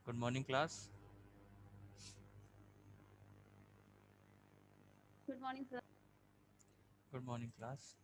Good morning class. Good morning, sir. Good morning class.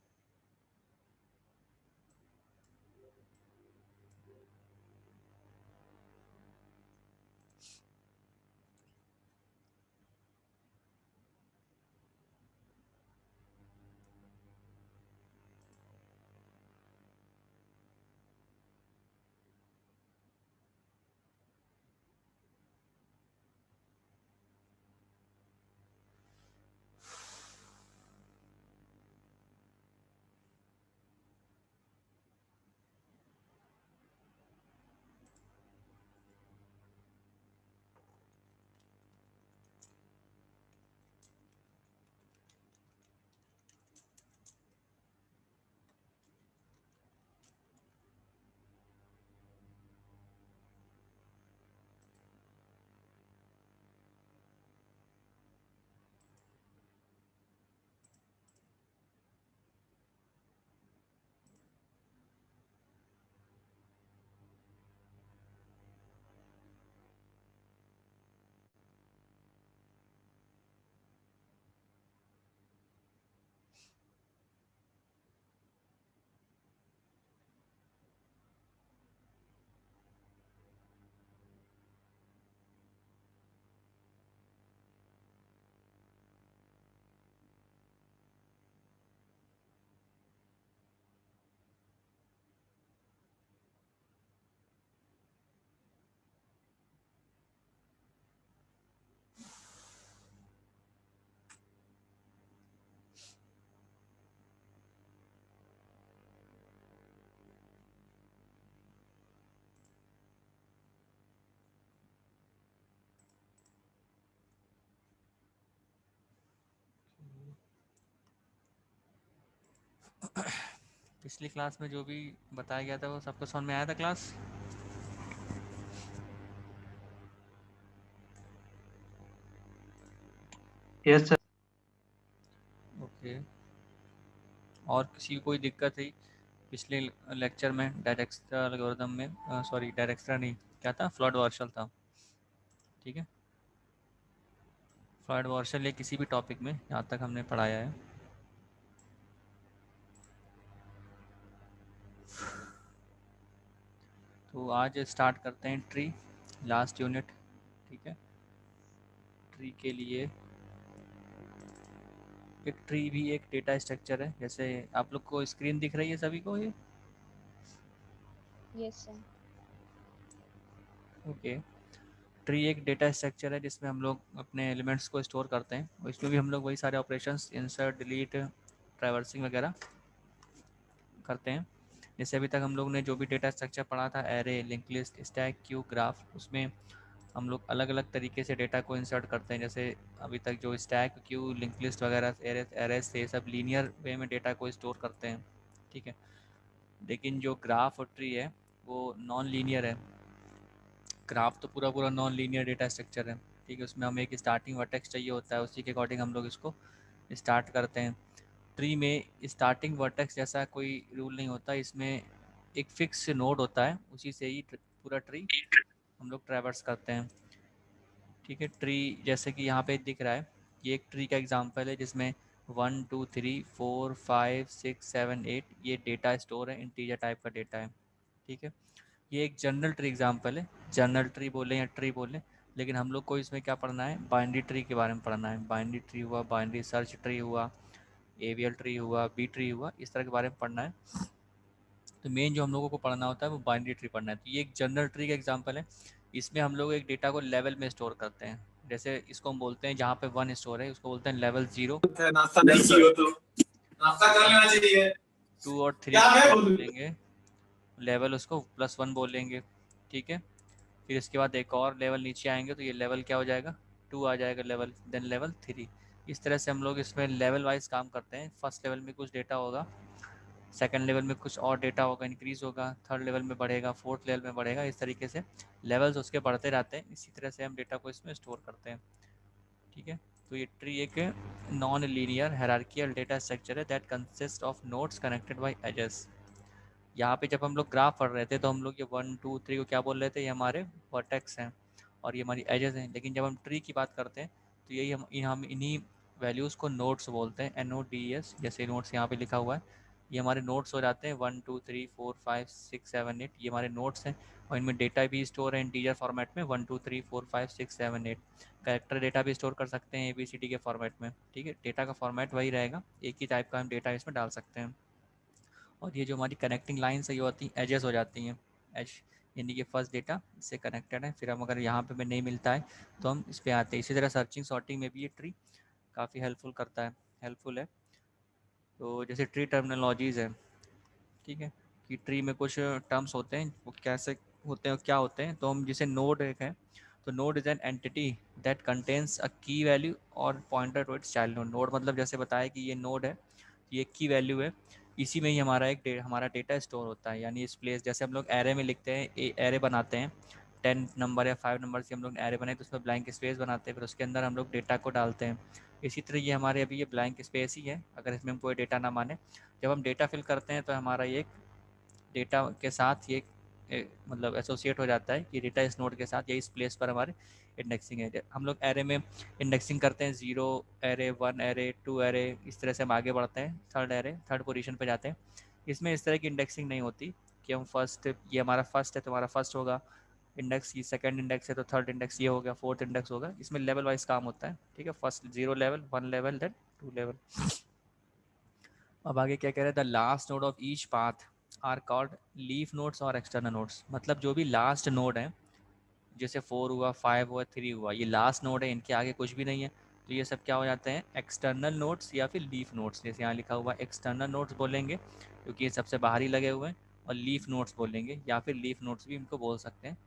पिछली class में जो भी बताया गया था वो सबको समझ में आया था क्लास? Yes sir. ओके. और किसी को कोई दिक्कत है पिछले लेक्चर में? डायरेक्स्ट्रा एल्गोरिथम में, सॉरी डायरेक्स्ट्रा नहीं, क्या था, फ्लड वार्शल था. ठीक है, फ्लड वार्शल या किसी भी टॉपिक में यहाँ तक हमने पढ़ाया है. तो आज स्टार्ट करते हैं ट्री, लास्ट यूनिट. ठीक है, ट्री के लिए एक ट्री भी एक डेटा स्ट्रक्चर है. जैसे आप लोग को स्क्रीन दिख रही है सभी को ये? Yes, sir. ओके. ट्री एक डेटा स्ट्रक्चर है जिसमें हम लोग अपने एलिमेंट्स को स्टोर करते हैं और इसमें भी हम लोग वही सारे ऑपरेशंस इंसर्ट, डिलीट, ट्रैवर्सिंग वगैरह करते हैं. जैसे अभी तक हम लोग ने जो भी डेटा स्ट्रक्चर पढ़ा था, array, link list, stack, Q, graph, उसमें हम लोग अलग अलग तरीके से डेटा को इंसर्ट करते हैं. जैसे अभी तक जो स्टैक, क्यू, लिंक लिस्ट वगैरह, एरेज से सब लीनियर वे में डेटा को स्टोर करते हैं. ठीक है, लेकिन जो ग्राफ और ट्री है वो नॉन लीनियर है. ग्राफ तो पूरा पूरा नॉन लीनियर डेटा स्ट्रक्चर है. ठीक है, उसमें हमें एक स्टार्टिंग वर्टेक्स चाहिए होता है, उसी के अकॉर्डिंग हम लोग इसको स्टार्ट करते हैं. ट्री में स्टार्टिंग वर्टेक्स जैसा कोई रूल नहीं होता, इसमें एक फिक्स नोड होता है, उसी से ही पूरा ट्री हम लोग ट्रैवर्स करते हैं. ठीक है, ट्री जैसे कि यहाँ पे दिख रहा है, ये एक ट्री का एग्जांपल है जिसमें 1 2 3 4 5 6 7 8 ये डेटा स्टोर है, इंटीजर टाइप का डेटा है. ठीक है, ये एक जनरल ट्री एग्जांपल है. जनरल ट्री बोलें या ट्री बोलें, लेकिन हम लोग को इसमें क्या पढ़ना है, बाइनरी ट्री के बारे में पढ़ना है. बाइनरी ट्री हुआ, बाइनरी सर्च ट्री हुआ, एवीएल ट्री हुआ, बी ट्री हुआ, इस तरह के बारे में पढ़ना है. तो मेन जो हम लोगों को पढ़ना होता है वो बाइनरी ट्री पढ़ना है. तो ये एक जनरल ट्री का एग्जांपल है. इसमें हम लोग एक डेटा को लेवल में स्टोर करते हैं. जैसे इसको हम बोलते हैं, जहाँ पे 1 स्टोर है उसको बोलते हैं लेवल 0. नाश्ता नहीं की हो तो नाश्ता कर लेना चाहिए. 2 और 3 को क्या बोलेंगे, लेवल उसको +1 बोलेंगे. ठीक है, फिर इसके बाद एक और लेवल नीचे आएंगे तो ये लेवल क्या हो जाएगा, 2 आ जाएगा लेवल, देन लेवल 3. इस तरह से हम लोग इसमें लेवल वाइज काम करते हैं. फर्स्ट लेवल में कुछ डेटा होगा, सेकंड लेवल में कुछ और डेटा होगा, इंक्रीज होगा, थर्ड लेवल में बढ़ेगा, फोर्थ लेवल में बढ़ेगा. इस तरीके से लेवल्स उसके बढ़ते रहते हैं. इसी तरह से हम डेटा को इसमें स्टोर करते हैं. ठीक है, तो ये ट्री एक non linear hierarchical data structure है that consist of nodes connected by edges. यहाँ पे जब हम लोग ग्राफ पढ़ रहे थे तो हम लोग ये 1 2 3 को क्या बोल रहे थे, ये हमारे वर्टेक्स हैं. और ये हमारी एजेस हैं। लेकिन जब हम ट्री की बात करते हैं तो यही हम इन्हीं वैल्यूज़ को नोड्स बोलते हैं, NODES, जैसे नोट्स यहाँ पे लिखा हुआ है। ये हमारे नोट्स हो जाते हैं 1 2 3 4 5 6 7 8, ये हमारे नोट्स हैं। और इनमें डेटा भी स्टोर है इंटीजर फॉर्मेट में 1 2 3 4 5 6 7 8। कैरेक्टर डेटा भी स्टोर कर सकते हैं ABCD के फॉर्मेट में, ठीक है। डेटा का फॉर्मेट वही रहेगा, एक ही टाइप का हम डेटा इसमें डाल सकते हैं। और ये जो हमारी कनेक्टिंग लाइन्स है ये होती हैं एजेस हो जाती हैं। एज यानी कि फर्स्ट डेटा इससे कनेक्टेड है, फिर हम अगर यहाँ पे हमें नहीं मिलता है तो हम इस पर आते हैं। इसी तरह सर्चिंग सॉर्टिंग में भी ये ट्री काफ़ी हेल्पफुल है। तो जैसे ट्री टर्मिनोलॉजीज़ है, ठीक है, कि ट्री में कुछ टर्म्स होते हैं वो कैसे होते हैं, क्या होते हैं। तो हम जैसे नोड एक है, तो node is an entity that contains a key value और pointer to its child node. Node मतलब जैसे बताया कि ये नोड है, ये की वैल्यू है, इसी में ही हमारा डेटा स्टोर होता है। यानी इस प्लेस, जैसे हम लोग एरे में लिखते हैं, एरे बनाते हैं 10 नंबर या 5 नंबर की हम लोग एरे बनाए तो उसमें ब्लैंक स्पेस बनाते हैं, फिर उसके अंदर हम लोग डेटा को डालते हैं। इसी तरह ये हमारे अभी ये ब्लैंक स्पेस ही है, अगर इसमें हम कोई डेटा ना माने। जब हम डेटा फिल करते हैं तो हमारा ये डेटा के साथ ये मतलब एसोसिएट हो जाता है कि डेटा इस नोड के साथ, या इस प्लेस पर हमारे इंडेक्सिंग है। हम लोग एरे में इंडेक्सिंग करते हैं 0 एरे 1 एरे 2 एरे, इस तरह से हम आगे बढ़ते हैं, थर्ड पोजीशन पे जाते हैं। इसमें इस तरह की इंडेक्सिंग नहीं होती कि हम फर्स्ट, ये हमारा फर्स्ट है तो हमारा फर्स्ट होगा इंडेक्स, ये सेकंड इंडेक्स है तो थर्ड इंडेक्स ये होगा, फोर्थ इंडेक्स होगा। इसमें लेवल वाइज काम होता है, ठीक है। First 0 level, 1 level, then 2 level. अब आगे क्या कह रहे हैं, the last node of each path are called leaf nodes और एक्सटर्नल नोड्स। मतलब जो भी लास्ट नोड है, जैसे 4 हुआ, 5 हुआ, 3 हुआ, ये लास्ट नोड है, इनके आगे कुछ भी नहीं है, तो ये सब क्या हो जाते हैं, एक्सटर्नल नोड्स या फिर लीफ नोड्स। जैसे यहाँ लिखा हुआ एक्सटर्नल नोड्स बोलेंगे क्योंकि ये सबसे बाहर ही लगे हुए हैं, और लीफ नोड्स बोलेंगे या फिर लीफ नोड्स भी इनको बोल सकते हैं।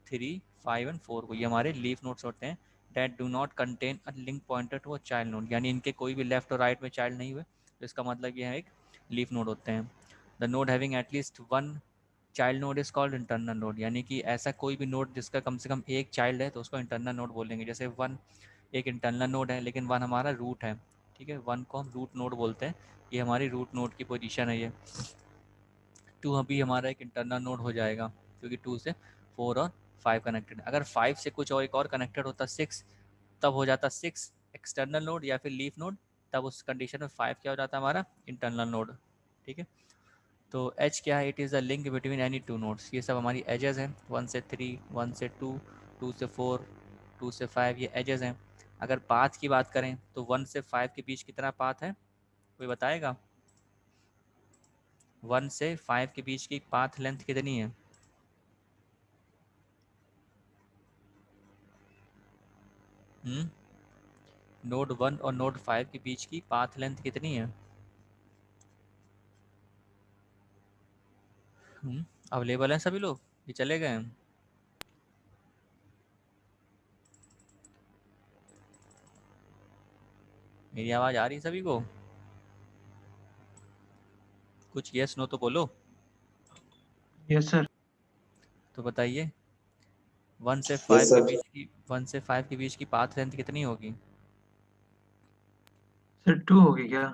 3 5 एंड 4 को ये हमारे लीफ नोड्स होते हैं। That do not contain a link pointer to a child node, यानी इनके कोई भी लेफ्ट और राइट में चाइल्ड नहीं हुए, तो इसका मतलब ये है एक लीफ नोड होते हैं। The node having at least one child node is called internal node, यानी कि ऐसा कोई भी नोड जिसका कम से कम एक चाइल्ड है तो उसको इंटरनल नोड बोलेंगे। जैसे 1 एक इंटरनल नोड है, लेकिन 1 हमारा रूट है, ठीक है, 1 को हम रूट नोड बोलते हैं, ये हमारी रूट नोड की पोजीशन है। ये 2 अभी हमारा एक इंटरनल नोड हो जाएगा क्योंकि 2 से 4 और 5 कनेक्टेड है। अगर 5 से कुछ और एक और कनेक्टेड होता 6, तब हो जाता 6 एक्सटर्नल नोड या फिर लीफ नोड, तब उस कंडीशन में 5 क्या हो जाता है, हमारा इंटरनल नोड, ठीक है। तो एज क्या है, it is the link between any two nodes. ये सब हमारी एजेस हैं, 1 से 3, 1 से 2, 2 से 4, 2 से 5, ये एजेस हैं। अगर पाथ की बात करें तो 1 से 5 के बीच कितना पाथ है, कोई बताएगा? 1 से 5 के बीच की पाथ लेंथ कितनी है? नोड 1 और नोड 5 के बीच की पाथ लेंथ कितनी है? अवेलेबल हैं सभी लोग, ये चले गए हैं? मेरी आवाज़ आ रही है सभी को? कुछ यस नो तो बोलो। Yes sir. तो बताइए, 1 से यस 5 के सर। बीच की 1 से 5 के बीच की पाथ लेंथ कितनी होगी? सर 2 होगी क्या?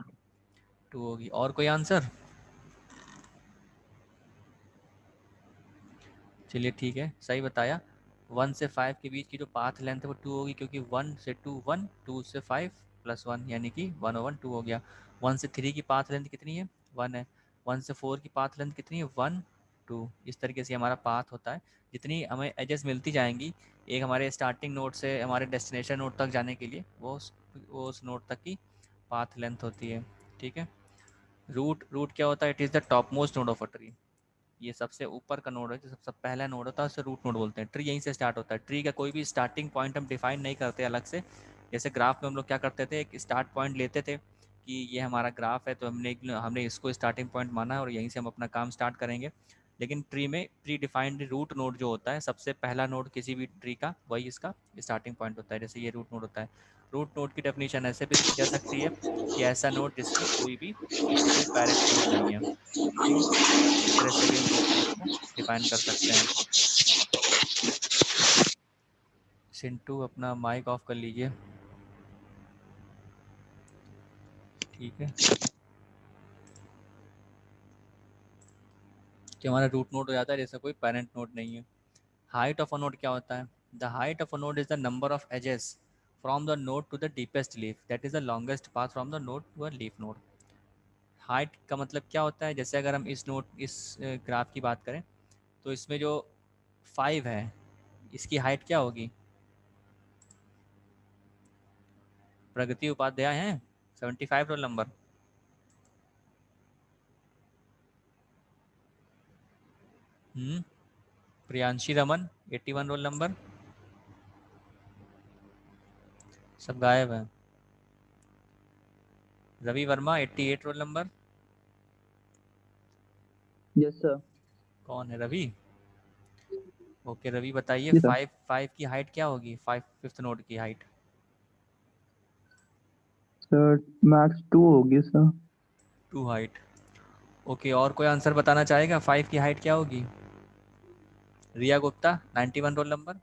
2 होगी। और कोई आंसर? चलिए ठीक है, सही बताया। 1 से 5 के बीच की जो पाथ लेंथ है वो 2 होगी, क्योंकि 1 से 2 1, 2 से 5 +1, यानी कि 1/2 हो गया। 1 से 3 की पाथ लेंथ कितनी है, 1 है। 1 से 4 की पाथ लेंथ कितनी है, 1 2। इस तरीके से हमारा पाथ होता है। जितनी हमें एजेस मिलती जाएंगी एक हमारे स्टार्टिंग नोड से हमारे डेस्टिनेशन नोड तक जाने के लिए, वो उस नोड तक की पाथ लेंथ होती है, ठीक है। रूट रूट क्या होता है, it is the top most node of a tree. ये सबसे ऊपर का नोड है, जो सबसे पहला नोड होता है उसे रूट नोड बोलते हैं। ट्री यहीं से स्टार्ट होता है। ट्री का कोई भी स्टार्टिंग पॉइंट हम डिफाइन नहीं करते अलग से। जैसे ग्राफ में हम लोग क्या करते थे, एक स्टार्ट पॉइंट लेते थे कि ये हमारा ग्राफ है, तो हमने इसको स्टार्टिंग पॉइंट माना है और यहीं से हम अपना काम स्टार्ट करेंगे। लेकिन ट्री में प्री डिफाइंड रूट नोड जो होता है, सबसे पहला नोड किसी भी ट्री का, वही इसका स्टार्टिंग पॉइंट होता है। जैसे ये रूट नोड होता है। रूट नोड की डेफिनेशन ऐसे भी की जा सकती है कि ऐसा नोड जिसकी जिसकी कोई पेरेंट नोड नहीं है, ठीक है। इस तरह से भी हम रूट नोड को डिफाइन कर सकते हैं। सिंटू अपना माइक ऑफ कर लीजिए, ठीक है। कि हमारा रूट नोड हो जाता है जैसे कोई पेरेंट नोड नहीं है। हाइट ऑफ अ नोड क्या होता है? The height of a node is the number of edges from the node to the deepest leaf. That is the longest path from the node to a leaf node. Height का मतलब क्या होता है, जैसे अगर हम इस ग्राफ की बात करें तो इसमें जो 5 है इसकी हाइट क्या होगी? प्रगति उपाध्याय हैं 75 roll number. Priyanshi Raman 81 roll number. सब गायब हैं। Ravi Verma 88 roll number. Yes sir. कौन है रवि? ओके रवि बताइए जी सर। 5 की हाइट क्या होगी? 5th नोड की हाइट? सर मैक्स 2 होगी सर। 2 हाइट। ओके और कोई आंसर बताना चाहेगा 5 की हाइट क्या होगी? Riya Gupta 91 roll number.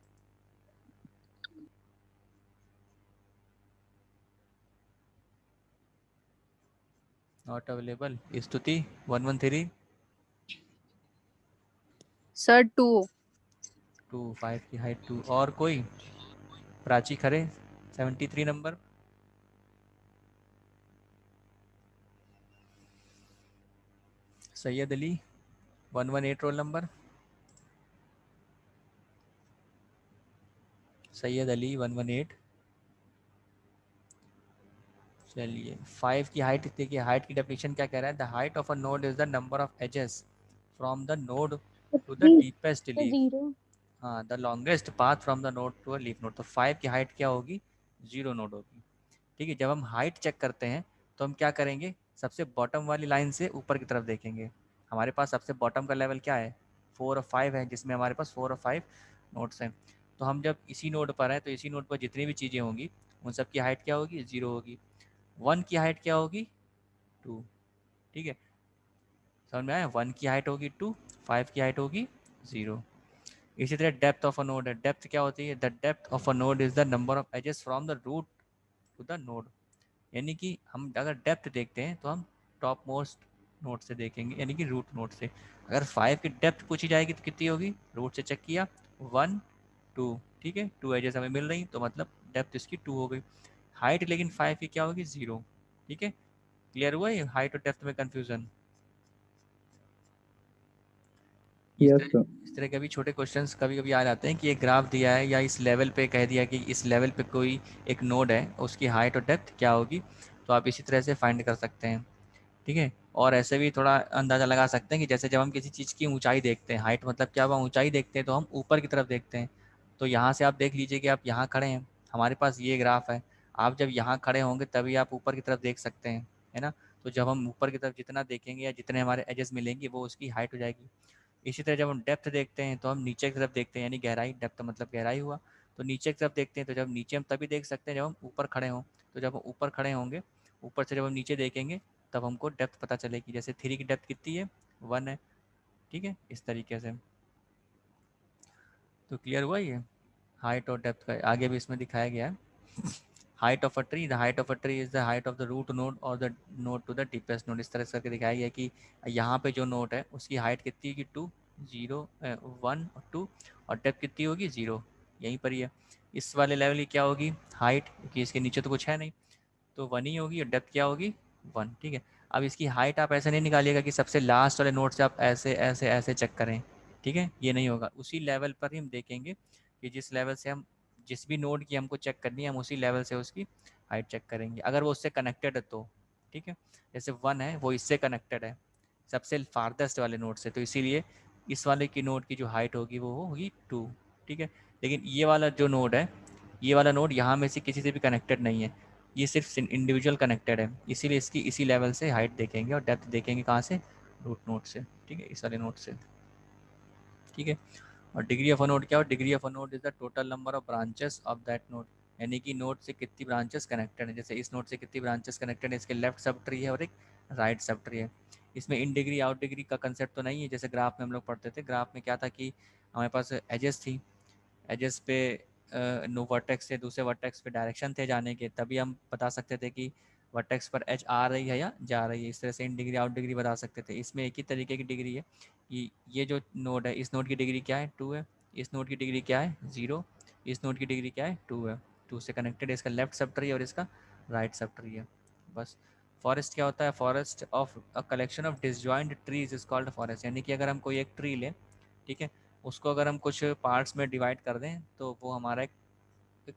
Not available. Stuti 113। Sir 2। 5 की हाइट 2। और कोई? प्राची खरे 73 number. Syed Ali 118 roll number. Syed Ali 118। चलिए 5 की हाइट देखिए, हाइट की डेफिनेशन क्या कह रहा है? The height of a node is the number of edges from the node to the deepest leaf. 0। हाँ, the longest path from the node to a leaf node. तो 5 की हाइट क्या होगी? 0 नोड होगी। ठीक है, जब हम हाइट चेक करते हैं तो हम क्या करेंगे? सबसे बॉटम वाली लाइन से ऊपर की तरफ देखेंगे। हमारे पास सबसे बॉटम का लेवल क्या है? 4 और 5 है, जिसमें हमारे पास 4 और 5 नोड्स हैं। तो हम जब इसी नोड पर हैं तो इसी नोड पर जितनी भी चीज़ें होंगी उन सब की हाइट क्या होगी? 0 होगी। 1 की हाइट क्या होगी? 2। ठीक है, समझ में आया? 1 की हाइट होगी 2, 5 की हाइट होगी 0। इसी तरह डेप्थ ऑफ अ नोड है। डेप्थ क्या होती है? The depth of a node is the number of edges from the root to the node. यानी कि हम अगर डेप्थ देखते हैं तो हम टॉप मोस्ट नोड से देखेंगे, यानी कि रूट नोड से। अगर 5 की डेप्थ पूछी जाएगी तो कितनी होगी? रूट से चेक किया 1 2। ठीक है, 2 एजेस हमें मिल रही तो मतलब डेप्थ इसकी 2 हो गई। हाइट लेकिन 5 की क्या होगी? 0। ठीक है, क्लियर हुआ ये हाइट और डेप्थ में कन्फ्यूजन? Yes sir. इस तरह के भी छोटे क्वेश्चंस कभी कभी आ जाते हैं कि एक ग्राफ दिया है या इस लेवल पे कह दिया कि इस लेवल पे कोई एक नोड है, उसकी हाइट और डेप्थ क्या होगी, तो आप इसी तरह से फाइंड कर सकते हैं। ठीक है, और ऐसे भी थोड़ा अंदाज़ा लगा सकते हैं कि जैसे जब हम किसी चीज़ की ऊंचाई देखते हैं, हाइट मतलब क्या हुआ? ऊंचाई देखते हैं तो हम ऊपर की तरफ देखते हैं। तो यहाँ से आप देख लीजिए कि आप यहाँ खड़े हैं, हमारे पास ये ग्राफ है। आप जब यहाँ खड़े होंगे तभी आप ऊपर की तरफ देख सकते हैं, है ना? तो जब हम ऊपर की तरफ जितना देखेंगे या जितने हमारे एजेस मिलेंगे वो उसकी हाइट हो जाएगी। इसी तरह जब हम डेप्थ देखते हैं तो हम नीचे की तरफ देखते हैं, यानी गहराई। डेप्थ मतलब गहराई हुआ। तो नीचे की तरफ देखते हैं तो जब नीचे हम तभी देख सकते हैं जब हम ऊपर खड़े हों। तो जब हम ऊपर खड़े होंगे, ऊपर से जब हम नीचे देखेंगे तब हमको डेप्थ पता चलेगी। जैसे 3 की डेप्थ कितनी है? 1 है। ठीक है, इस तरीके से। तो क्लियर हुआ ये हाइट और डेप्थ का? आगे भी इसमें दिखाया गया है। Height of a tree, the height of a tree is the height of the root node और the node to the deepest node. इस तरह से करके दिखाया गया कि यहाँ पे जो नोड है उसकी हाइट कितनी होगी? 2 0 1 और 2, और डेप्थ कितनी होगी? 0। यहीं पर ही है। इस वाले लेवल की क्या होगी हाइट? क्योंकि इसके नीचे तो कुछ है नहीं, तो 1 ही होगी। और डेप्थ क्या होगी? 1। ठीक है, अब इसकी हाइट आप ऐसे नहीं निकालिएगा कि सबसे लास्ट वाले नोड से आप ऐसे ऐसे ऐसे चेक करें। ठीक है, ये नहीं होगा। उसी लेवल पर ही हम देखेंगे कि जिस लेवल से हम जिस भी नोड की हमको चेक करनी है हम उसी लेवल से उसकी हाइट चेक करेंगे, अगर वो उससे कनेक्टेड है तो। ठीक है, जैसे 1 है वो इससे कनेक्टेड है सबसे फारदेस्ट वाले नोड से, तो इसीलिए इस वाले की नोड की जो हाइट होगी वो होगी 2। ठीक है, लेकिन ये वाला जो नोड है, ये वाला नोड यहाँ में से किसी से भी कनेक्टेड नहीं है, ये सिर्फ इंडिविजुअल कनेक्टेड है, इसीलिए इसकी इसी लेवल से हाइट देखेंगे और डेप्थ देखेंगे कहाँ से? रूट नोड से। ठीक है, इस वाले नोड से। ठीक है, और डिग्री ऑफ अ नोड क्या हो? Degree of a node is the total number of branches of that node. यानी कि नोड से कितनी ब्रांचेस कनेक्टेड है। जैसे इस नोड से कितनी ब्रांचेस कनेक्टेड है, इसके लेफ्ट सब ट्री है और एक राइट सब ट्री है। इसमें इन डिग्री आउट डिग्री का कंसेप्ट तो नहीं है, जैसे ग्राफ में हम लोग पढ़ते थे। ग्राफ में क्या था कि हमारे पास एजेस थी, एजेस पे नो वर्टेक्स से दूसरे वर्टेक्स पे डायरेक्शन थे जाने के, तभी हम बता सकते थे कि वर्टेक्स पर एज आ रही है या जा रही है। इस तरह से इन डिग्री आउट डिग्री बता सकते थे। इसमें एक ही तरीके की डिग्री है कि ये जो नोड है इस नोड की डिग्री क्या है? 2 है। इस नोड की डिग्री क्या है? 0। इस नोड की डिग्री क्या है 2 है, 2 से कनेक्टेड है, इसका लेफ्ट सब ट्री और इसका राइट सब ट्री है बस। फॉरेस्ट क्या होता है, forest of a collection of disjoint trees is called forest. यानी कि अगर हम कोई एक ट्री लें, ठीक है, उसको अगर हम कुछ पार्ट्स में डिवाइड कर दें तो वो हमारा एक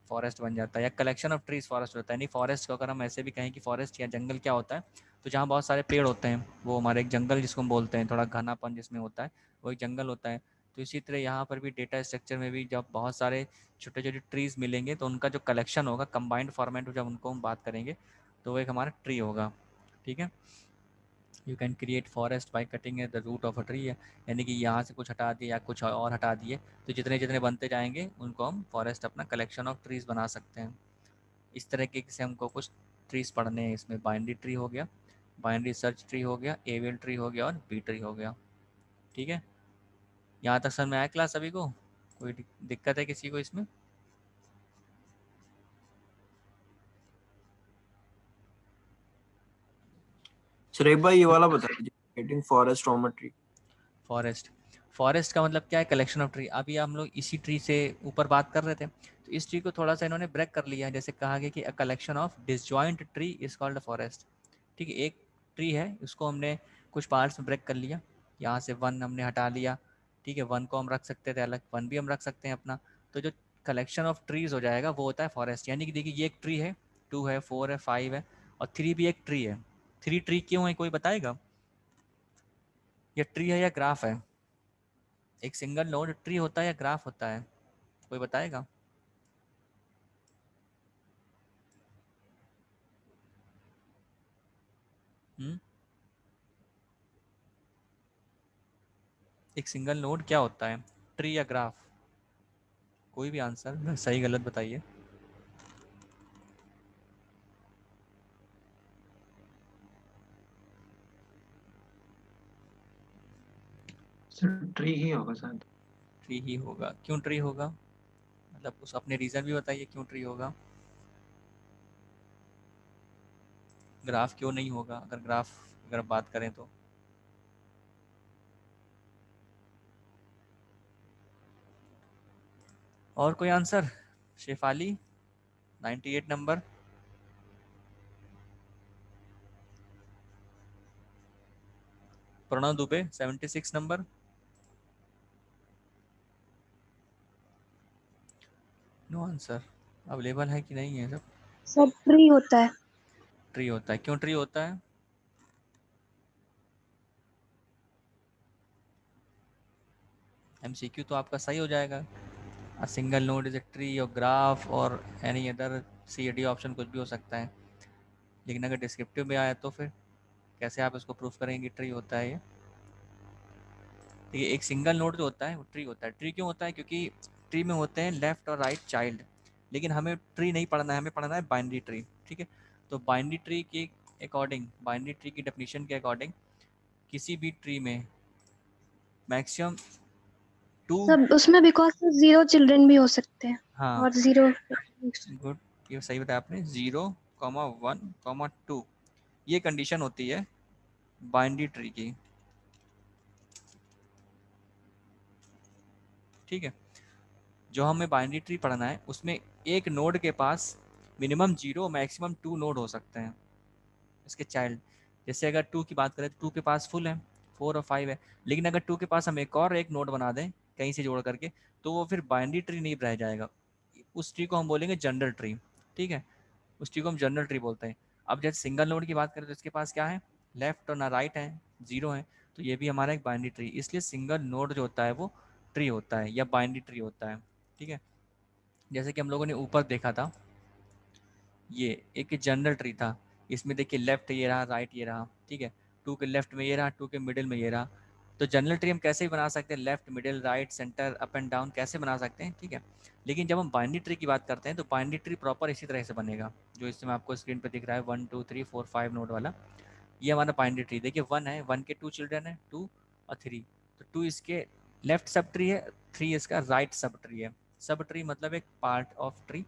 फॉरेस्ट बन जाता है, या कलेक्शन ऑफ ट्रीज फॉरेस्ट होता है। नहीं, फॉरेस्ट को अगर हम ऐसे भी कहें कि फॉरेस्ट या जंगल क्या होता है, तो जहाँ बहुत सारे पेड़ होते हैं वो हमारे एक जंगल जिसको हम बोलते हैं, थोड़ा घनापन जिसमें होता है वो एक जंगल होता है। तो इसी तरह यहाँ पर भी डेटा स्ट्रक्चर में भी जब बहुत सारे छोटे छोटे ट्रीज मिलेंगे तो उनका जो कलेक्शन होगा कंबाइंड फॉर्मेट में, जब उनको हम बात करेंगे तो वो एक हमारा ट्री होगा। ठीक है, you can create forest by cutting the root of a tree है, यानी कि यहाँ से कुछ हटा दिए या कुछ और हटा दिए तो जितने जितने बनते जाएंगे उनको हम फॉरेस्ट अपना कलेक्शन ऑफ ट्रीज बना सकते हैं। इस तरीके से हमको कुछ ट्रीज पढ़ने हैं। इसमें बाइनरी ट्री हो गया, बाइनरी सर्च ट्री हो गया, एवियल ट्री हो गया और बी ट्री हो गया। ठीक है, यहाँ तक समझ में आया क्लास सभी को? कोई दिक्कत है किसी को इसमें? सर एक बार ये वाला बता दीजिए, creating forest from a tree. Forest, forest का मतलब क्या है, कलेक्शन ऑफ ट्री। अभी हम लोग इसी ट्री से ऊपर बात कर रहे थे, तो इस ट्री को थोड़ा सा इन्होंने ब्रेक कर लिया है। जैसे कहा गया कि अ collection of disjoint tree is called forest. ठीक है, एक ट्री है, उसको हमने कुछ पार्ट्स में ब्रेक कर लिया, यहाँ से वन हमने हटा लिया। ठीक है, वन को हम रख सकते थे अलग, वन भी हम रख सकते हैं अपना। तो जो कलेक्शन ऑफ ट्रीज हो जाएगा वो होता है फॉरेस्ट। यानी कि देखिए ये एक ट्री है, 2 है, 4 है, 5 है और 3 भी एक ट्री है। 3 ट्री क्यों है, कोई बताएगा? ये ट्री है या ग्राफ है? एक सिंगल नोड ट्री होता है या ग्राफ होता है, कोई बताएगा? हम्म, एक सिंगल नोड क्या होता है, ट्री या ग्राफ? कोई भी आंसर, सही गलत बताइए। सर ट्री ही होगा शायद। ट्री ही होगा, क्यों ट्री होगा, मतलब उस अपने रीजन भी बताइए क्यों ट्री होगा। ग्राफ क्यों नहीं होगा, अगर ग्राफ अगर बात करें तो? और कोई answer? Shefali 98 number, Pranav Dubey 76 number. No answer, available है कि नहीं है सब? सब ट्री होता है। ट्री होता है, क्यों ट्री होता है? एमसीक्यू तो आपका सही हो जाएगा। A single node is a tree और ग्राफ और any other C D option कुछ भी हो सकता है। लेकिन अगर डिस्क्रिप्टिव में आया तो फिर कैसे आप इसको प्रूफ करेंगे ट्री होता है ये? देखिए एक सिंगल नोड जो होता है वो ट्री होता है। ट्री क्यों होता है, क्योंकि ट्री में होते हैं लेफ्ट और राइट चाइल्ड। लेकिन हमें ट्री नहीं पढ़ना है, हमें पढ़ना है बाइनरी ट्री। ठीक है, तो बाइनरी ट्री के अकॉर्डिंग, बाइनरी ट्री की डेफिनेशन के अकॉर्डिंग किसी भी ट्री में मैक्सिमम 2, सब उसमें बिकॉज जीरो चिल्ड्रन भी हो सकते हैं हाँ और जीरो। गुड, ये सही बताया आपने, 0,1,2 ये कंडीशन होती है बाइनरी ट्री की। ठीक है, जो हमें बाइनरी ट्री पढ़ना है उसमें एक नोड के पास मिनिमम 0 मैक्सिमम 2 नोड हो सकते हैं इसके चाइल्ड। जैसे अगर 2 की बात करें तो 2 के पास फुल है, 4 और 5 है। लेकिन अगर 2 के पास हम एक और एक नोड बना दें कहीं से जोड़ करके, तो वो फिर बाइनरी ट्री नहीं रह जाएगा, उस ट्री को हम बोलेंगे जनरल ट्री। ठीक है, उस ट्री को हम जनरल ट्री बोलते हैं। अब जैसे सिंगल नोड की बात करें तो इसके पास क्या है, लेफ्ट और ना राइट है, 0 है, तो ये भी हमारा एक बाइनरी ट्री। इसलिए सिंगल नोड जो होता है वो ट्री होता है या बाइनरी ट्री होता है। ठीक है, जैसे कि हम लोगों ने ऊपर देखा था, ये एक जनरल ट्री था। इसमें देखिए लेफ्ट ये रहा, राइट ये रहा। ठीक है, 2 के लेफ्ट में ये रहा, 2 के मिडिल में ये रहा। तो जनरल ट्री हम कैसे भी बना सकते हैं, left middle right centre up and down कैसे बना सकते हैं। ठीक है, लेकिन जब हम बाइनरी ट्री की बात करते हैं तो बाइनरी ट्री प्रॉपर इसी तरह से बनेगा जो इसमें आपको स्क्रीन पर दिख रहा है, 1 2 3 4 5 नोड वाला। ये हमारा बाइनरी ट्री। देखिए 1 है, 1 के 2 चिल्ड्रन है, 2 और 3। तो 2 इसके लेफ्ट सब ट्री है, 3 इसका राइट सब ट्री है। सब ट्री मतलब एक पार्ट ऑफ ट्री।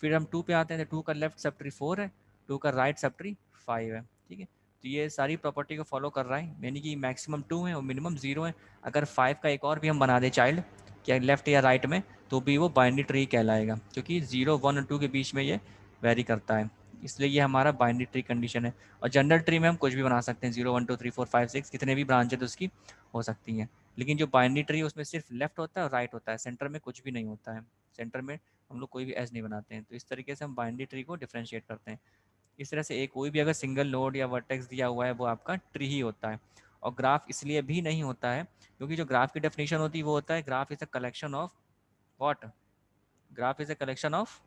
फिर हम 2 पे आते हैं तो 2 का लेफ्ट सब ट्री 4 है, 2 का राइट सब ट्री 5 है। ठीक है, तो ये सारी प्रॉपर्टी को फॉलो कर रहा है, यानी कि मैक्सिमम 2 है और मिनिमम 0 है। अगर 5 का एक और भी हम बना दें चाइल्ड क्या लेफ्ट या राइट में, तो भी वो बाइनरी ट्री कहलाएगा, क्योंकि 0, 1 और 2 के बीच में ये वेरी करता है, इसलिए ये हमारा बाइनरी ट्री कंडीशन है। और जनरल ट्री में हम कुछ भी बना सकते हैं, 0, 1, 2, 3, 4, 5, 6 कितने भी ब्रांचेज उसकी हो सकती हैं। लेकिन जो बाइनरी ट्री है उसमें सिर्फ लेफ्ट होता है और राइट होता है, सेंटर में कुछ भी नहीं होता है, सेंटर में हम लोग कोई भी एज नहीं बनाते हैं। तो इस तरीके से हम बाइनरी ट्री को डिफ्रेंशिएट करते हैं। इस तरह से एक कोई भी अगर सिंगल नोड या वर्टेक्स दिया हुआ है वो आपका ट्री ही होता है। और ग्राफ इसलिए भी नहीं होता है क्योंकि जो ग्राफ की डेफिनेशन होती है वो होता है graph is a collection of what, graph is a collection of,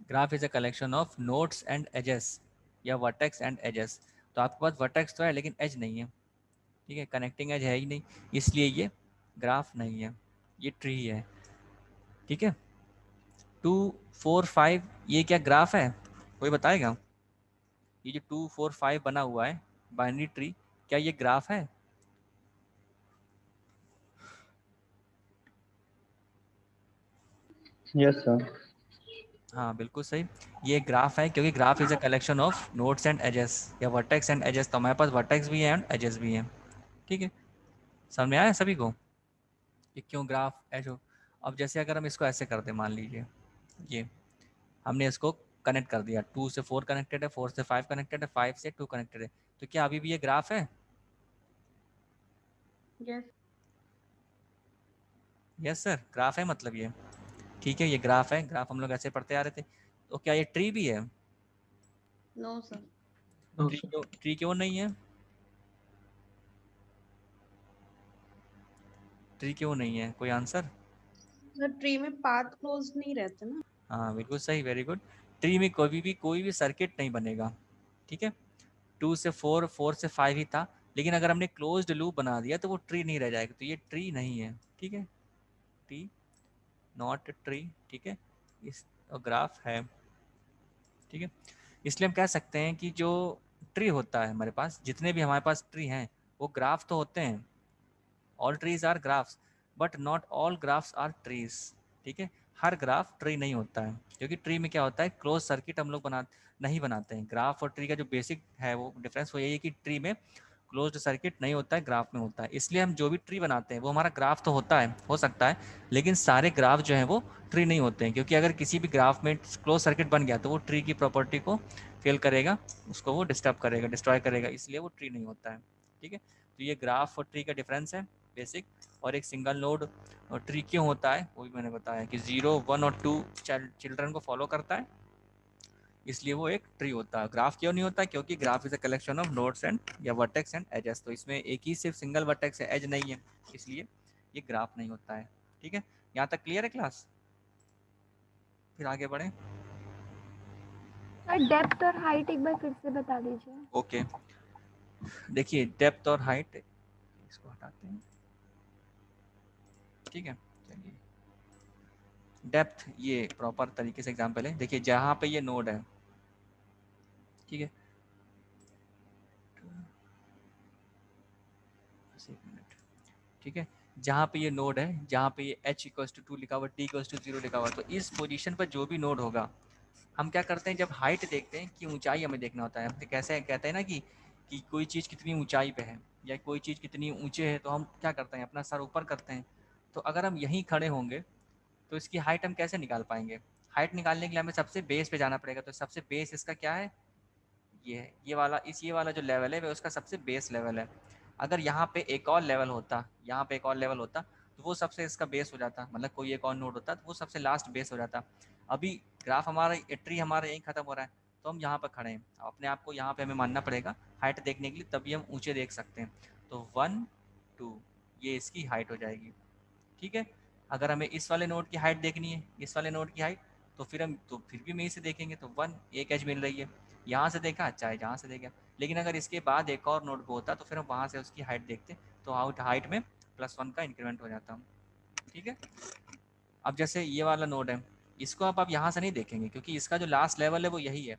graph is a collection of nodes and edges या वर्टेक्स एंड एजेस। तो आपके पास वर्टेक्स तो है लेकिन एज नहीं है, ठीक है, कनेक्टिंग एज है ही नहीं, इसलिए ये ग्राफ नहीं है, ये ट्री है, ठीक है। 2, 4, 5 ये क्या ग्राफ है, कोई बताएगा? ये जो 2, 4, 5 बना हुआ है बाइनरी ट्री, क्या ये ग्राफ है? Yes sir. हाँ बिल्कुल सही, ये ग्राफ है, क्योंकि graph is a collection of nodes and edges या वर्टेक्स एंड एजेस। तो हमारे पास वर्टेक्स भी है एंड एजेस भी हैं, ठीक है। समझ में आया सभी को कि क्यों ग्राफ एज हो? अब जैसे अगर हम इसको ऐसे कर दें, मान लीजिए ये हमने इसको कनेक्ट कर दिया, 2 से 4 कनेक्टेड है, 4 से 5 कनेक्टेड है, 5 से 2 कनेक्टेड है, तो क्या अभी भी ये ग्राफ है? यस सर, ग्राफ है, मतलब ये ठीक है, ये ग्राफ है, ग्राफ हम लोग ऐसे पढ़ते आ रहे थे। तो क्या ये ट्री भी है? No sir. No sir. Tree क्यों नहीं है? ट्री क्यों नहीं है, कोई आंसर? सर ट्री में पाथ क्लोज नहीं रहते ना। हाँ बिल्कुल सही, वेरी गुड। ट्री में कोई भी सर्किट नहीं बनेगा, ठीक है। 2 से 4, 4 से 5 ही था, लेकिन अगर हमने क्लोज्ड लूप बना दिया तो वो ट्री नहीं रह जाएगा, तो ये ट्री नहीं है, ठीक है, ट्री नॉट ट्री, ठीक है। इस ग्राफ है, ठीक है। इसलिए हम कह सकते हैं कि जो ट्री होता है हमारे पास, जितने भी हमारे पास ट्री हैं वो ग्राफ तो होते हैं, all trees are graphs but not all graphs are trees, ठीक है। हर ग्राफ ट्री नहीं होता है, क्योंकि ट्री में क्या होता है, क्लोज सर्किट हम लोग नहीं बनाते हैं। ग्राफ और ट्री का जो बेसिक है वो डिफरेंस वो यही है कि ट्री में क्लोज्ड सर्किट नहीं होता है, ग्राफ में होता है। इसलिए हम जो भी ट्री बनाते हैं वो हमारा ग्राफ तो होता है, हो सकता है, लेकिन सारे ग्राफ जो हैं वो ट्री नहीं होते हैं, क्योंकि अगर किसी भी ग्राफ में क्लोज सर्किट बन गया तो वो ट्री की प्रॉपर्टी को फेल करेगा, उसको वो डिस्टर्ब करेगा, डिस्ट्रॉय करेगा, इसलिए वो ट्री नहीं होता है, ठीक है। तो ये ग्राफ और ट्री का डिफरेंस है बेसिक। और एक सिंगल नोड और ट्री क्यों होता है वो भी मैंने बताया कि 0, 1 और 2 चिल्ड्रन को फॉलो करता है, इसलिए वो एक ट्री होता है। ग्राफ क्यों नहीं होता है, क्योंकि graph is a collection of nodes and या वर्टेक्स एंड एजेस, तो इसमें एक ही सिर्फ सिंगल वर्टेक्स है, एज नहीं है, इसलिए ये ग्राफ नहीं होता है, ठीक है। यहाँ तक क्लियर है क्लास? फिर आगे बढ़े। डेप्थ और हाइट एक बार फिर से बता दीजिए। ओके, देखिए डेप्थ और हाइट, इसको हटाते हैं, ठीक है। चलिए डेप्थ ये प्रॉपर तरीके से एग्जाम्पल है, देखिए जहाँ पे ये नोड है, ठीक है, एक मिनट, ठीक है, जहाँ पे ये नोड है, जहाँ पे ये h = 2 लिखा हुआ, t = 0 लिखा हुआ, तो इस पोजीशन पर जो भी नोड होगा, हम क्या करते हैं जब हाइट देखते हैं कि ऊंचाई हमें देखना होता है, हम कैसे कहते हैं ना कि कोई चीज़ कितनी ऊंचाई पे है या कोई चीज़ कितनी ऊंचे है, तो हम क्या करते हैं अपना सर ऊपर करते हैं। तो अगर हम यहीं खड़े होंगे तो इसकी हाइट हम कैसे निकाल पाएंगे? हाइट निकालने के लिए हमें सबसे बेस पे जाना पड़ेगा, तो सबसे बेस इसका क्या है, ये है, ये वाला जो लेवल है वह उसका सबसे बेस लेवल है। अगर यहाँ पे एक और लेवल होता, यहाँ पे एक और लेवल होता, तो वो सबसे इसका बेस हो जाता, मतलब कोई एक और नोड होता तो वो सबसे लास्ट बेस हो जाता। अभी ग्राफ हमारा, ट्री हमारा यहीं खत्म हो रहा है, तो हम यहाँ पर खड़े हैं, अपने आप को यहाँ पे हमें मानना पड़ेगा हाइट देखने के लिए, तभी हम ऊंचे देख सकते हैं। तो 1, 2 ये इसकी हाइट हो जाएगी, ठीक है। अगर हमें इस वाले नोड की हाइट देखनी है, इस वाले नोड की हाइट, तो फिर भी मैं से देखेंगे तो 1 एक एज मिल रही है, यहाँ से देखा चाहे जहाँ से देखा। लेकिन अगर इसके बाद एक और नोड पे होता तो फिर हम वहाँ से उसकी हाइट देखते, तो हाइट में +1 का इंक्रीमेंट हो जाता, ठीक है। अब जैसे ये वाला नोड है, इसको अब आप यहाँ से नहीं देखेंगे, क्योंकि इसका जो लास्ट लेवल है वो यही है,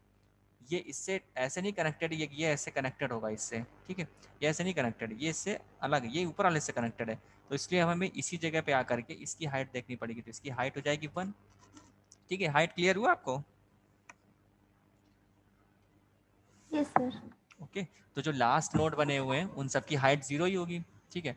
ये इससे ऐसे नहीं कनेक्टेड, ये ऐसे कनेक्टेड होगा इससे, ठीक है। ये ऐसे नहीं कनेक्टेड, ये इससे अलग, ये ऊपर वाले से कनेक्टेड है, तो इसलिए हमें इसी जगह पे आकर के इसकी हाइट देखनी पड़ेगी, तो इसकी हाइट हो जाएगी 1, ठीक है। हाइट क्लियर हुआ आपको? Yes sir. ओके, तो जो लास्ट नोड बने हुए हैं उन सब की हाइट 0 ही होगी, ठीक है।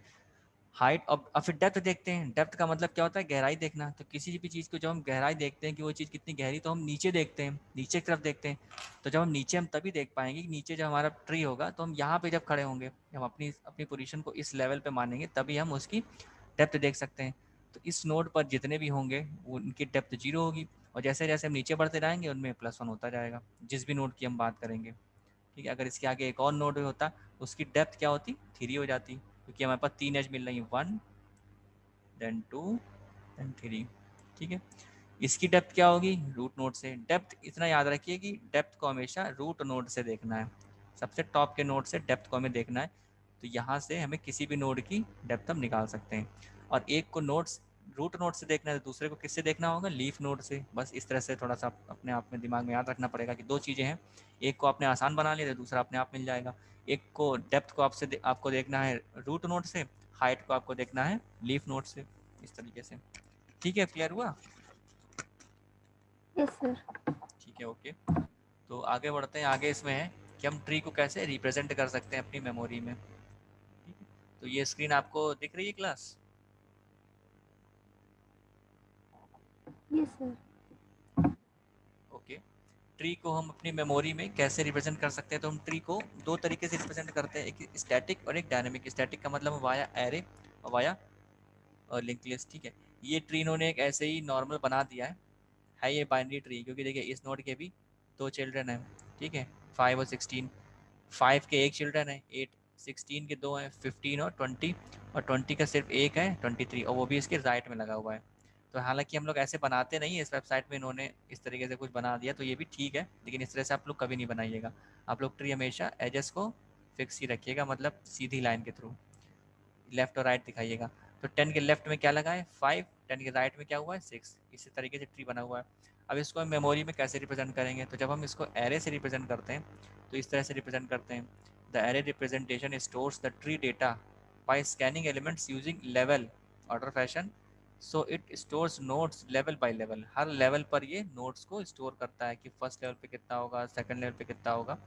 हाइट और फिर डेप्थ देखते हैं। डेप्थ का मतलब क्या होता है? गहराई देखना। तो किसी भी चीज़ को जब हम गहराई देखते हैं कि वो चीज़ कितनी गहरी, तो हम नीचे देखते हैं, नीचे की तरफ देखते हैं। तो जब हम नीचे, हम तभी देख पाएंगे कि नीचे जब हमारा ट्री होगा तो हम यहाँ पे जब खड़े होंगे, हम अपनी अपनी पोजीशन को इस लेवल पे मानेंगे, तभी हम उसकी डेप्थ देख सकते हैं। तो इस नोड पर जितने भी होंगे वो उनकी डेप्थ 0 होगी, और जैसे जैसे हम नीचे बढ़ते जाएंगे उनमें +1 होता जाएगा, जिस भी नोड की हम बात करेंगे। ठीक है, अगर इसके आगे एक और नोड होता उसकी डेप्थ क्या होती? 3 हो जाती, क्योंकि हमारे पास 3 एज मिल रही है, 1 देन 2 देन 3। ठीक है, इसकी डेप्थ क्या होगी? रूट नोड से। डेप्थ इतना याद रखिए कि डेप्थ को हमेशा रूट नोड से देखना है, सबसे टॉप के नोड से डेप्थ को हमें देखना है। तो यहाँ से हमें किसी भी नोड की डेप्थ हम निकाल सकते हैं, और एक को नोड्स रूट नोड से देखना है तो दूसरे को किससे देखना होगा? लीफ नोड से। बस इस तरह से थोड़ा सा अपने आप में दिमाग में याद रखना पड़ेगा कि दो चीज़ें हैं, एक को आपने आसान बना लिया तो दूसरा अपने आप मिल जाएगा। एक को डेप्थ को आपको देखना है रूट नोड से, हाइट को आपको देखना है लीफ नोड से, इस तरीके से। ठीक है, क्लियर हुआ? Yes sir. ठीक है, ओके। तो आगे बढ़ते हैं। आगे इसमें है कि हम ट्री को कैसे रिप्रेजेंट कर सकते हैं अपनी मेमोरी में। ठीक है, तो ये स्क्रीन आपको दिख रही है class? Yes sir. Okay. Tree को हम अपनी मेमोरी में कैसे रिप्रेजेंट कर सकते हैं? तो हम ट्री को दो तरीके से रिप्रेजेंट करते हैं, एक स्टैटिक और एक डायनेमिक। स्टैटिक का मतलब वाया एरे और वाया लिंक लिस्ट। ठीक है, ये ट्री इन्होंने एक ऐसे ही नॉर्मल बना दिया है ये बाइनरी ट्री, क्योंकि देखिए इस नोड के भी 2 चिल्ड्रन हैं। ठीक है, 5 और 16। 5 के एक चिल्ड्रन है 8, 16 के 2 हैं 15 और 20, और 20 का सिर्फ एक है 23, और वो भी इसके राइट में लगा हुआ है। तो हालांकि हम लोग ऐसे बनाते नहीं है, इस वेबसाइट में इन्होंने इस तरीके से कुछ बना दिया, तो ये भी ठीक है, लेकिन इस तरह से आप लोग कभी नहीं बनाइएगा। आप लोग ट्री हमेशा एजेस को फिक्स ही रखिएगा, मतलब सीधी लाइन के थ्रू लेफ्ट और राइट दिखाइएगा। तो 10 के लेफ्ट में क्या लगा है? 5, 10 के राइट में क्या हुआ है? 6। इसी तरीके से ट्री बना हुआ है। अब इसको हम मेमोरी में कैसे रिप्रेजेंट करेंगे? तो जब हम इसको एरे से रिप्रेजेंट करते हैं तो इस तरह से रिप्रेजेंट करते हैं। The array representation stores the tree data bye scanning elements using level order fashion, so it stores notes level by level. Her level पर ये नोट्स को स्टोर करता है कि फर्स्ट लेवल पे कितना होगा, सेकंड लेवल पे कितना होगा,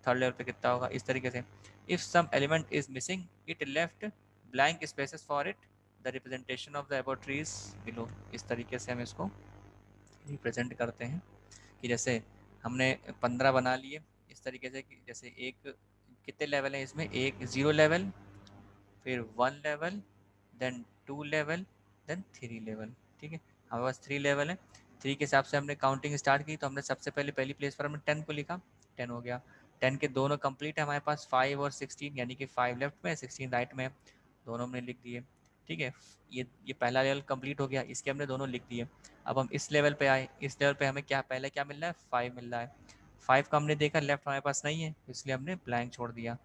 थर्ड लेवल पे कितना होगा, इस तरीके से। If some element is missing it left blank spaces for it the representation of the above trees below. इस तरीके से हम इसको रिप्रेजेंट करते हैं कि जैसे हमने 15 बना लिए इस तरीके से, कि जैसे एक कितने लेवल हैं इसमें? एक 0 लेवल, फिर 1 level, then 2 level, then 3 level. ठीक है, हमारे पास 3 लेवल है। 3 के हिसाब से हमने काउंटिंग स्टार्ट की, तो हमने सबसे पहले पहली प्लेस पर हमने 10 को लिखा, 10 हो गया। 10 के दोनों कंप्लीट है हमारे पास, 5 और 16, यानी कि 5 लेफ्ट में 16 राइट में, दोनों हमने लिख दिए। ठीक है, ये पहला लेवल कंप्लीट हो गया, इसके हमने दोनों लिख दिए। अब हम इस लेवल पे आए, इस लेवल पे हमें क्या पहले क्या मिल रहा है? 5 मिल रहा है। 5 का हमने देखा लेफ्ट हमारे पास नहीं है, इसलिए हमने ब्लैंक छोड़ दिया।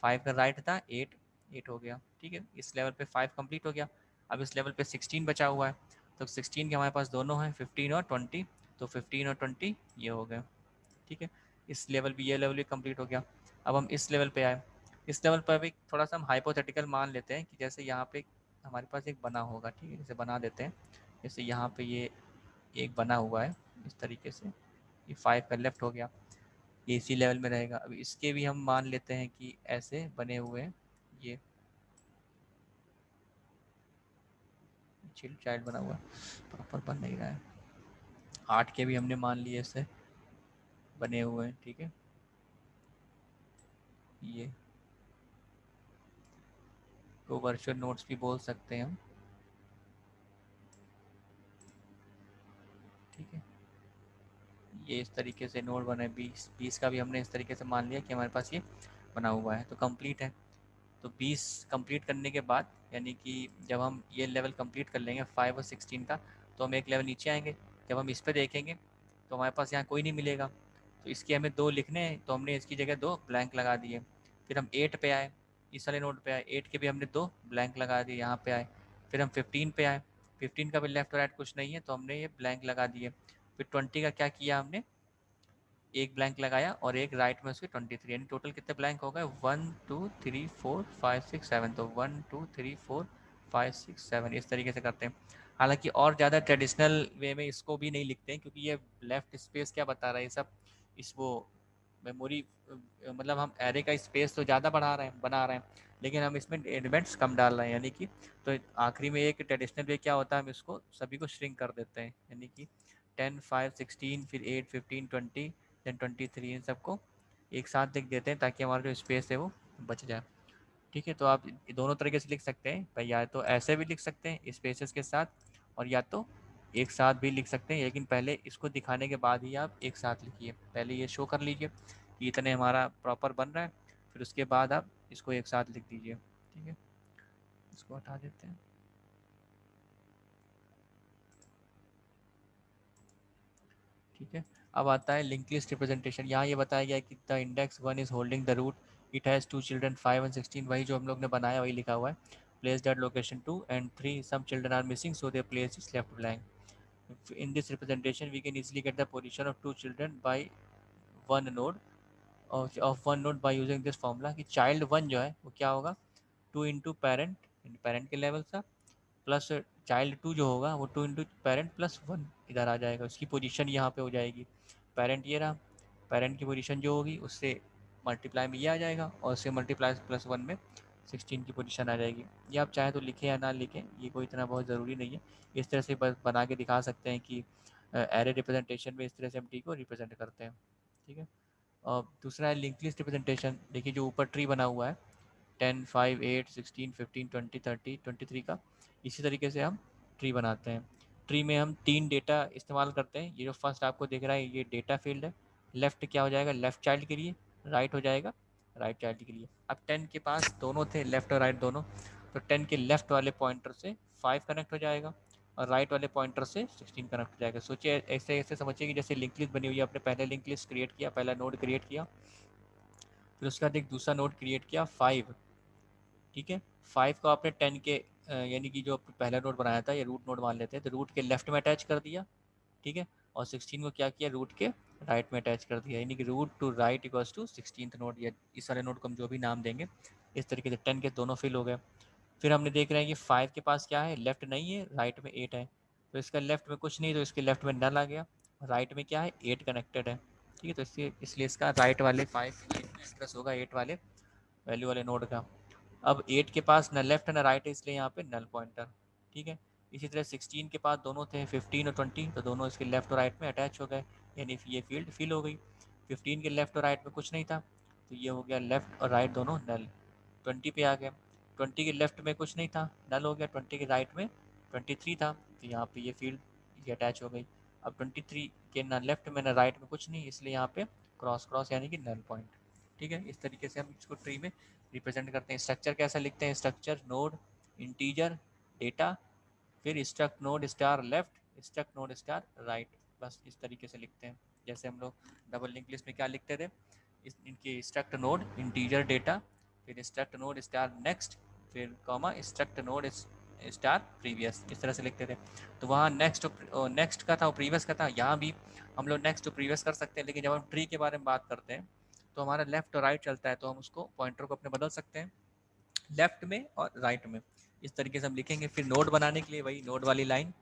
5 का राइट था 8, 8 हो गया। ठीक है, इस लेवल पे 5 कंप्लीट हो गया। अब इस लेवल पे 16 बचा हुआ है, तो 16 के हमारे पास दोनों हैं 15 और 20, तो 15 और 20 ये हो गए। ठीक है, इस लेवल भी, ये लेवल भी कंप्लीट हो गया। अब हम इस लेवल पे आए, इस लेवल पर भी थोड़ा सा हम हाइपोथेटिकल मान लेते हैं कि जैसे यहाँ पे हमारे पास एक बना होगा। ठीक है, जैसे बना देते हैं, जैसे यहाँ पे ये एक बना हुआ है इस तरीके से, ये 5 का लेफ्ट हो गया, ये इसी लेवल में रहेगा। अब इसके भी हम मान लेते हैं कि ऐसे बने हुए हैं, ये चिल चाइल्ड बना हुआ है, प्रॉपर बन नहीं रहा है। 8 के भी हमने मान लिए ऐसे बने हुए हैं। ठीक है, ये को वर्चुअल नोट्स भी बोल सकते हैं हम। ठीक है, ये इस तरीके से नोट बना है। 20 का भी हमने इस तरीके से मान लिया कि हमारे पास ये बना हुआ है, तो कंप्लीट है। तो 20 कंप्लीट करने के बाद, यानी कि जब हम ये लेवल कंप्लीट कर लेंगे 5 और 16 का, तो हम एक लेवल नीचे आएंगे। जब हम इस पर देखेंगे तो हमारे पास यहाँ कोई नहीं मिलेगा, तो इसके हमें 2 लिखने हैं, तो हमने इसकी जगह 2 ब्लैंक लगा दिए। फिर हम 8 पे आए, इस वाले नोट पे आए, 8 के भी हमने 2 ब्लैंक लगा दिए, यहाँ पे आए। फिर हम 15 पे आए, 15 का भी लेफ्ट और राइट कुछ नहीं है, तो हमने ये ब्लैंक लगा दिए। फिर 20 का क्या किया हमने? एक ब्लैंक लगाया और एक राइट में उसके 23, यानी टोटल कितने ब्लैंक हो गए? 1 2 3 4 5 6 7। तो 1 2 3 4 5 6 7 इस तरीके से करते हैं। हालांकि और ज़्यादा ट्रेडिशनल वे में इसको भी नहीं लिखते हैं, क्योंकि ये लेफ्ट स्पेस क्या बता रहा है, ये सब इस वो मेमोरी मतलब हम एरे का स्पेस तो ज़्यादा बना रहे हैं, लेकिन हम इसमें एलिमेंट्स कम डाल रहे हैं, यानी कि तो आखिरी में एक ट्रेडिशनल वे क्या होता है, हम इसको सभी को श्रिंक कर देते हैं, यानी कि 10, 5, 16, फिर 8, 15, 20, देन 23, इन सबको एक साथ लिख देते हैं ताकि हमारा जो स्पेस है वो बच जाए। ठीक है, तो आप दोनों तरीके से लिख सकते हैं भाई, या तो ऐसे भी लिख सकते हैं स्पेसेस के साथ, और या तो एक साथ भी लिख सकते हैं, लेकिन पहले इसको दिखाने के बाद ही आप एक साथ लिखिए। पहले ये शो कर लीजिए कि इतने हमारा प्रॉपर बन रहा है, फिर उसके बाद आप इसको एक साथ लिख दीजिए। ठीक है, इसको हटा देते हैं। ठीक है, अब आता है लिंक लिस्ट रिप्रेजेंटेशन। यहाँ ये बताया गया है कि the index 1 is holding the root, it has 2 children 5 and 16, वही जो हम लोग ने बनाया वही लिखा हुआ है। Place that location 2 and 3, some children are missing so their place is left blank. In this representation we can easily get the position of 2 children by one node of one node by using this formula, कि child 1 जो है वो क्या होगा, 2 into parent, parent के level का, plus child 2 जो होगा वो 2 इंटू पेरेंट प्लस 1 इधर आ जाएगा, उसकी पोजीशन यहाँ पे हो जाएगी। पेरेंट ये रहा, पेरेंट की पोजीशन जो होगी उससे मल्टीप्लाई में ये आ जाएगा, और उससे मल्टीप्लाई प्लस 1 में 16 की पोजीशन आ जाएगी। ये आप चाहे तो लिखें या ना लिखें, ये कोई इतना बहुत ज़रूरी नहीं है। इस तरह से बस बना के दिखा सकते हैं कि एरे रिप्रेजेंटेशन में इस तरह से हम टी को रिप्रेजेंट करते हैं। ठीक है, और दूसरा है लिंक लिस्ट रिप्रेजेंटेशन। देखिए जो ऊपर ट्री बना हुआ है 10, 5, 8, 16, 15, 20, 30, 23 का, इसी तरीके से हम ट्री बनाते हैं। ट्री में हम 3 डेटा इस्तेमाल करते हैं। ये जो फर्स्ट आपको दिख रहा है ये डेटा फील्ड है, लेफ़्ट क्या हो जाएगा, लेफ़्ट चाइल्ड के लिए, राइट हो जाएगा राइट चाइल्ड के लिए। अब 10 के पास दोनों थे, लेफ़्ट और राइट दोनों, तो 10 के लेफ़्ट वाले पॉइंटर से 5 कनेक्ट हो जाएगा, और राइट वाले पॉइंटर से 16 कनेक्ट हो जाएगा। सोचिए ऐसे ऐसे समझिए कि जैसे लिंक लिस्ट बनी हुई है, आपने पहले लिंक लिस्ट क्रिएट किया, पहला नोड क्रिएट किया, फिर उसके बाद एक दूसरा नोड क्रिएट किया 5। ठीक है, 5 को आपने 10 के यानी कि जो पहला नोड बनाया था, ये रूट नोड मान लेते हैं, तो रूट के लेफ्ट में अटैच कर दिया। ठीक है, और 16 को क्या किया, रूट के राइट में अटैच कर दिया, यानी कि root to right equals to 16th node, या इस वाले नोड को हम जो भी नाम देंगे इस तरीके से 10 के दोनों फिल हो गए। फिर हमने देख रहे हैं कि 5 के पास क्या है, लेफ्ट नहीं है, राइट में 8 है, तो इसका लेफ्ट में कुछ नहीं, तो इसके लेफ्ट में नल आ गया, राइट में क्या है 8 कनेक्टेड है। ठीक है, तो इसलिए इसका राइट वाले 5 प्लस होगा 8 वाले वैल्यू वाले नोड का। अब 8 के पास न लेफ्ट न राइट है, इसलिए यहाँ पे नल पॉइंटर। ठीक है, इसी तरह 16 के पास दोनों थे 15 और 20, तो दोनों इसके लेफ्ट और राइट में अटैच हो गए, यानी ये फील्ड फिल हो गई। 15 के लेफ्ट और राइट में कुछ नहीं था, तो ये हो गया लेफ्ट और राइट दोनों नल। 20 पे आ गए, 20 के लेफ्ट में कुछ नहीं था, नल हो गया। 20 के राइट में 23 था, तो यहाँ पे ये फील्ड ये अटैच हो गई। अब 23 के ना लेफ्ट में ना राइट में कुछ नहीं, इसलिए यहाँ पे क्रॉस क्रॉस यानी कि नल पॉइंट। ठीक है, इस तरीके से हम इसको ट्री में रिप्रेजेंट करते हैं। स्ट्रक्चर कैसा लिखते हैं, स्ट्रक्चर नोड इंटीजर डेटा, फिर struct node star left, struct node star right, बस इस तरीके से लिखते हैं। जैसे हम लोग डबल लिंक लिस्ट में क्या लिखते थे, इनके स्ट्रक्ट नोड इंटीजर डेटा, फिर स्ट्रक्ट नोड स्टार नेक्स्ट, फिर comma struct node star previous, इस तरह से लिखते थे। तो वहाँ नेक्स्ट का था और प्रीवियस का था, यहाँ भी हम लोग नेक्स्ट टू प्रीवियस कर सकते हैं, लेकिन जब हम ट्री के बारे में बात करते हैं तो हमारा लेफ्ट और राइट चलता है, तो हम उसको पॉइंटर को अपने बदल सकते हैं लेफ्ट में और राइट में, इस तरीके से हम लिखेंगे। फिर नोड बनाने के लिए वही नोड वाली लाइन,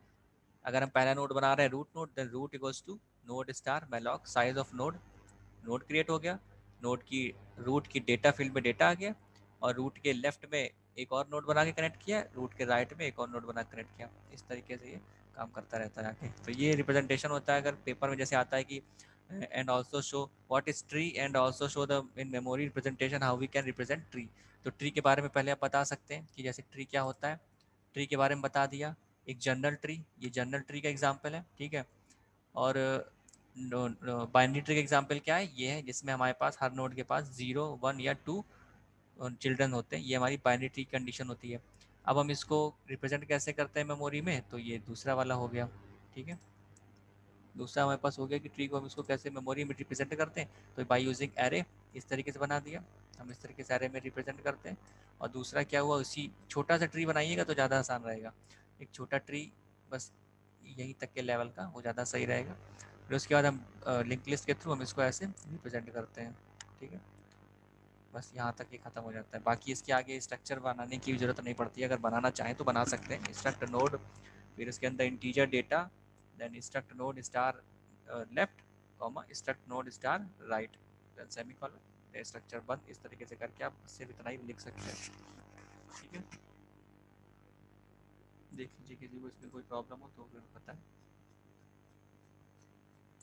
अगर हम पहला नोड बना रहे हैं root node, then root equals to node star malloc size of node, node create हो गया, नोड की रूट की डेटा फील्ड में डेटा आ गया, और रूट के लेफ्ट में एक और नोड बना के कनेक्ट किया, रूट के राइट में एक और नोड बना के कनेक्ट किया। इस तरीके से ये काम करता रहता है आगे। तो ये रिप्रेजेंटेशन होता है, अगर पेपर में जैसे आता है कि and also show what is tree and also show the in memory representation how we can represent tree. तो ट्री के बारे में पहले आप बता सकते हैं कि जैसे ट्री क्या होता है, ट्री के बारे में बता दिया। एक जनरल ट्री, ये जनरल ट्री का एग्जाम्पल है। ठीक है, और बाइनरी ट्री का एग्जाम्पल क्या है, ये है जिसमें हमारे पास हर नोड के पास 0, 1 या 2 चिल्ड्रन होते हैं, ये हमारी बाइनरी ट्री कंडीशन होती है। अब हम इसको रिप्रेजेंट कैसे करते हैं मेमोरी में, तो ये दूसरा वाला हो गया। ठीक है, दूसरा हमारे पास हो गया कि ट्री को हम इसको कैसे मेमोरी में रिप्रेजेंट करते हैं, तो बाय यूजिंग एरे, इस तरीके से बना दिया, हम इस तरीके से एरे में रिप्रेजेंट करते हैं। और दूसरा क्या हुआ, उसी छोटा सा ट्री बनाइएगा तो ज़्यादा आसान रहेगा, एक छोटा ट्री बस यहीं तक के लेवल का, वो ज़्यादा सही रहेगा। फिर उसके बाद हम लिंक लिस्ट के थ्रू हम इसको ऐसे रिप्रेजेंट करते हैं। ठीक है, बस यहाँ तक ये ख़त्म हो जाता है, बाकी इसके आगे स्ट्रक्चर बनाने की ज़रूरत नहीं पड़ती है, अगर बनाना चाहें तो बना सकते हैं। स्ट्रक्ट नोड, फिर इसके अंदर integer data, then struct node star left, comma struct node star right, then semicolon, फिर स्ट्रक्चर बंद, इस तरीके से करके आप सिर्फ इतना ही लिख सकते हैं। ठीक है, देख लीजिए किसी को इसमें कोई प्रॉब्लम हो तो फिर बताएं।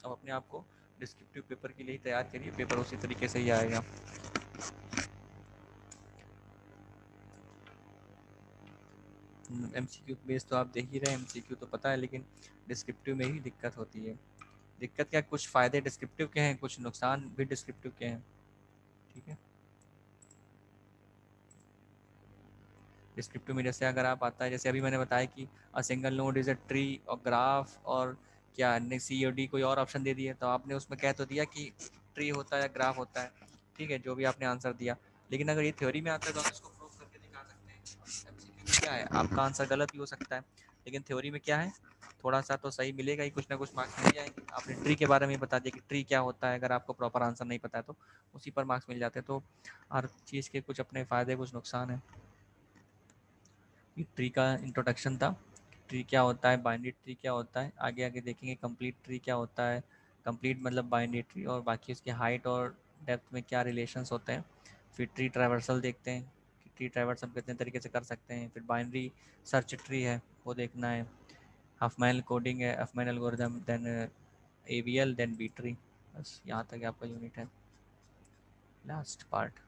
अब अपने आप को डिस्क्रिप्टिव पेपर के लिए तैयार करिए, पेपर उसी तरीके से ही आएगा। एमसीक्यू बेस तो आप देख ही रहे हैं, एमसीक्यू तो पता है, लेकिन डिस्क्रिप्टिव में ही दिक्कत होती है। दिक्कत क्या, कुछ फ़ायदे डिस्क्रिप्टिव के हैं, कुछ नुकसान भी डिस्क्रिप्टिव के हैं। ठीक है, डिस्क्रिप्टिव में जैसे अगर आप आता है, जैसे अभी मैंने बताया कि अ single node is a tree और ग्राफ, और क्या ने COD कोई और ऑप्शन दे दिए, तो आपने उसमें कह तो दिया कि ट्री होता है या ग्राफ होता है। ठीक है, जो भी आपने आंसर दिया, लेकिन अगर ये थ्योरी में आता है तो आप इसको प्रूव करके दिखा सकते हैं। MCQ में क्या है, आपका आंसर गलत भी हो सकता है, लेकिन थ्योरी में क्या है, थोड़ा सा तो सही मिलेगा ही, कुछ ना कुछ मार्क्स मिल जाएंगे। आपने ट्री के बारे में बता दिया कि ट्री क्या होता है, अगर आपको प्रॉपर आंसर नहीं पता है तो उसी पर मार्क्स मिल जाते हैं। तो हर चीज़ के कुछ अपने फ़ायदे कुछ नुकसान हैं। ये ट्री का इंट्रोडक्शन था, ट्री क्या होता है, बाइनरी ट्री क्या होता है, आगे आगे देखेंगे कंप्लीट ट्री क्या होता है। कंप्लीट मतलब बाइनरी ट्री, और बाकी उसके हाइट और डेप्थ में क्या रिलेशंस होते हैं। फिर ट्री ट्रैवर्सल देखते हैं कि ट्री ट्रैवर्सल कितने तरीके से कर सकते हैं। फिर बाइनरी सर्च ट्री है, वो देखना है। हफमैन कोडिंग है, Huffman algorithm, then AVL, then B tree. बस यहाँ तक आपका यूनिट है, last part.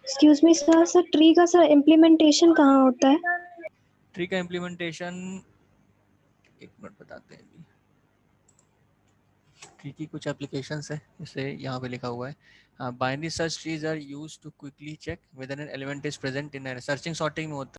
Excuse me sir, sir tree का सर इम्प्लीमेंटेशन कहाँ होता है? ट्री का इम्प्लीमेंटेशन, एक मिनट बताते हैं अभी। ट्री की कुछ एप्लीकेशंस है, जैसे यहाँ पे लिखा हुआ है, binary search trees are used to quickly check whether an element is present in searching sorting में होता है।